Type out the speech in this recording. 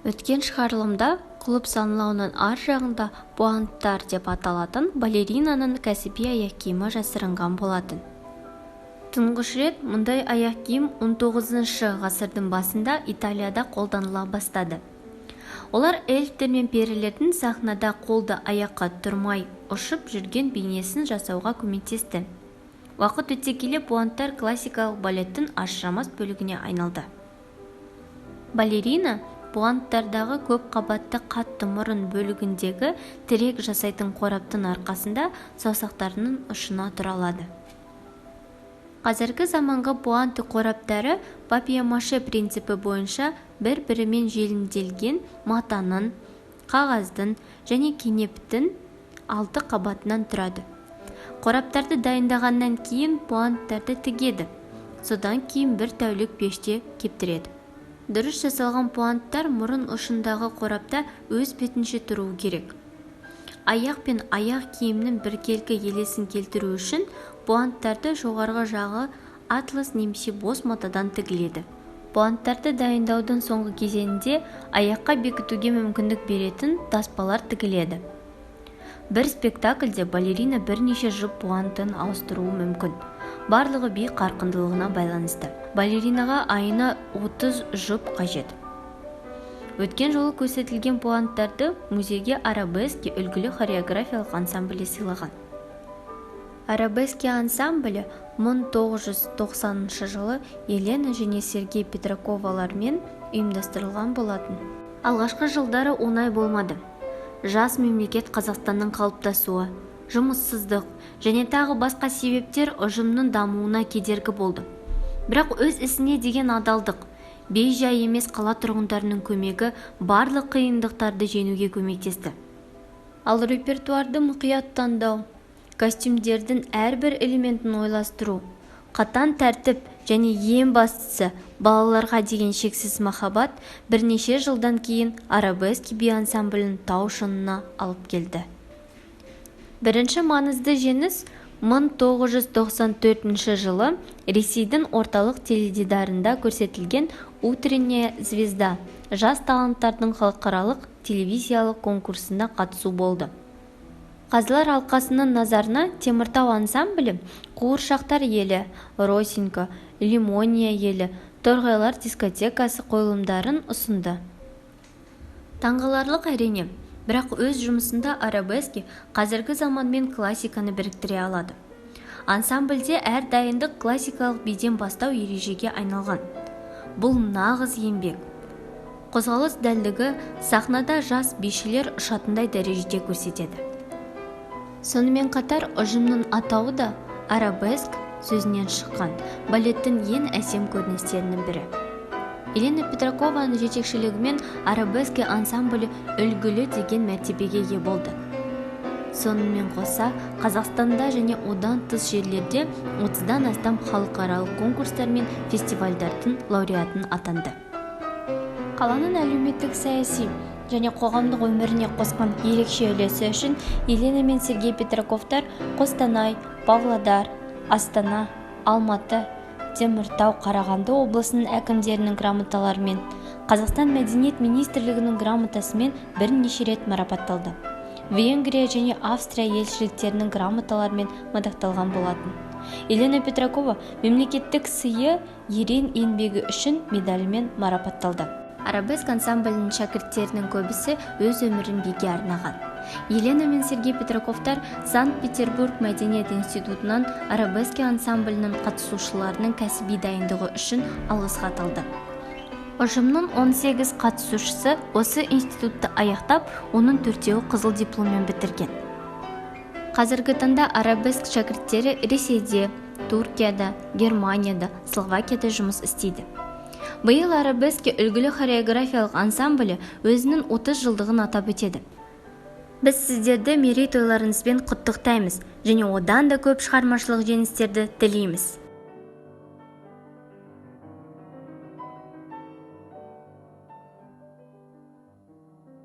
Өткен шығарылымда клуб саңылауының ар жағында пуанттар деп аталатын балеринаның кәсіби аяқ киімі жасырынған болатын. Тұңғыш рет мұндай аяқ киім 19-шы ғасырдың басында Италияда қолданыла бастады. Олар эльфтер мен перілердің сахнада қолды аяққа тұрмай ұшып жүрген бейнесін жасауға көмектесті. Уақыт өте келе пуанттар классикалық балеттің ажырамас бөлігіне айналды. Балерина пуанттардағы көп қабатты қатты мұрын бөлігіндегі тірек жасайтын қораптың арқасында саусақтарының ұшына тұра алады. Қазіргі заманғы пуанты қораптары папье-маше принципі бойынша бір-бірімен желімделген матаның, қағаздың және кенептің 6 қабатынан тұрады. Қораптарды дайындағаннан кейін пуанттарды тігеді. Содан кейін бір тәулік пеште кептіреді. Дұрыс жасалған пуанттар мұрын ұшындағы қорапта өз бетінше тұруы керек. Аяқ пен аяқ киімнің біркелкі елесін келтіру үшін пуанттарды жоғарғы жағы атлас немесе бос матадан тігіледі. Пуанттарды дайындаудың соңғы кезеңінде аяққа бекітуге мүмкіндік беретін таспалар тігіледі. Бір спектакльде балерина бірнеше жұп пуантын ауыстыруы мүмкін. Барлығы би қарқындылығына байланысты. Балеринаға айына 30 жұп қажет. Өткен жолы көрсетілген пуанттарды музейге арабески үлгілі хореографиялық ансамблі сыйлаған. Арабески ансамблі 1990 жылы Елена және Сергей Петраковалармен ұйымдастырылған болатын. Алғашқы жылдары оңай болмады. Жас мемлекет Қазақстанның қалыптасуы, жұмыссыздық және тағы басқа себептер ұжымның дамуына кедергі болды. Бірақ өз ісіне деген адалдық, бей-жай емес қала тұрғындарының көмегі барлық қиындықтарды жеңуге көмектесті. Ал репертуарды мұқият таңдау, костюмдердің әрбір элементін ойластыру, қатаң тәртіп және ең бастысы балаларға деген шексіз махаббат бірнеше жылдан кейін арабески би ансамблін тау шыңына алып келді. Бірінші маңызды жеңіс 1994 жылы Ресейдің орталық теледидарында көрсетілген «Утренняя звезда» жас таланттардың халықаралық телевизиялық конкурсына қатысу болды. Қазылар алқасының назарына Теміртау ансамблі, Қуыршақтар елі, Росинка, Лимония елі, Торғайлар дискотекасы қойылымдарын ұсынды. Таңғаларлық әрине, бірақ өз жұмысында арабески қазіргі заманмен классиканы біріктіре алады. Ансамбльде әр дайындық классикалық биден бастау ережеге айналған. Бұл нағыз еңбек. Қозғалыс дәлдігі сахнада жас бишілер ұшатындай дәрежеде көрсетеді. Сонымен қатар ұжымның атауы да арабеск сөзінен шыққан балеттің ең әсем көріністерінің бірі. Елена Петракованың жетекшілігімен арабески ансамблі үлгілі деген мәртебеге ие болды. Сонымен қоса, Қазақстанда және одан тыс жерлерде 30-дан астам халықаралық конкурстар мен фестивальдардың лауреатын атанды. Қаланың әлеуметтік саяси және қоғамдық өміріне қосқан ерекше үлесі үшін Елена мен Сергей Петраковтар Қостанай, Павлодар, Астана, Алматы, Теміртау, Қарағанды облысының әкімдерінің грамоталарымен, Қазақстан мәдениет министрлігінің грамотасымен бірнеше рет марапатталды. Венгрия және Австрия елшіліктерінің грамоталарымен мадақталған болатын. Елена Петракова мемлекеттік сыйы ерен еңбегі үшін медалімен марапатталды. Арабеск ансамблінің шәкірттерінің көбісі өз өмірін биге арнаған. Елена мен Сергей Петраковтар Санкт-Петербург мәдениет институтынан арабески ансамблінің қатысушыларының кәсіби дайындығы үшін алғыс хат алды. Ұжымның 18 қатысушысы осы институтты аяқтап, оның 4-еуі қызыл дипломмен бітірген. Қазіргі таңда арабеск шәкірттері Ресейде, Түркияда, Германияда, Словакияда жұмыс істейді. Биыл арабески үлгілі хореографиялық ансамблі өзінің 30 жылдығын атап өтеді. Біз сіздерді мерейтойларыңызбен құттықтаймыз және одан да көп шығармашылық жеңістерді тілейміз.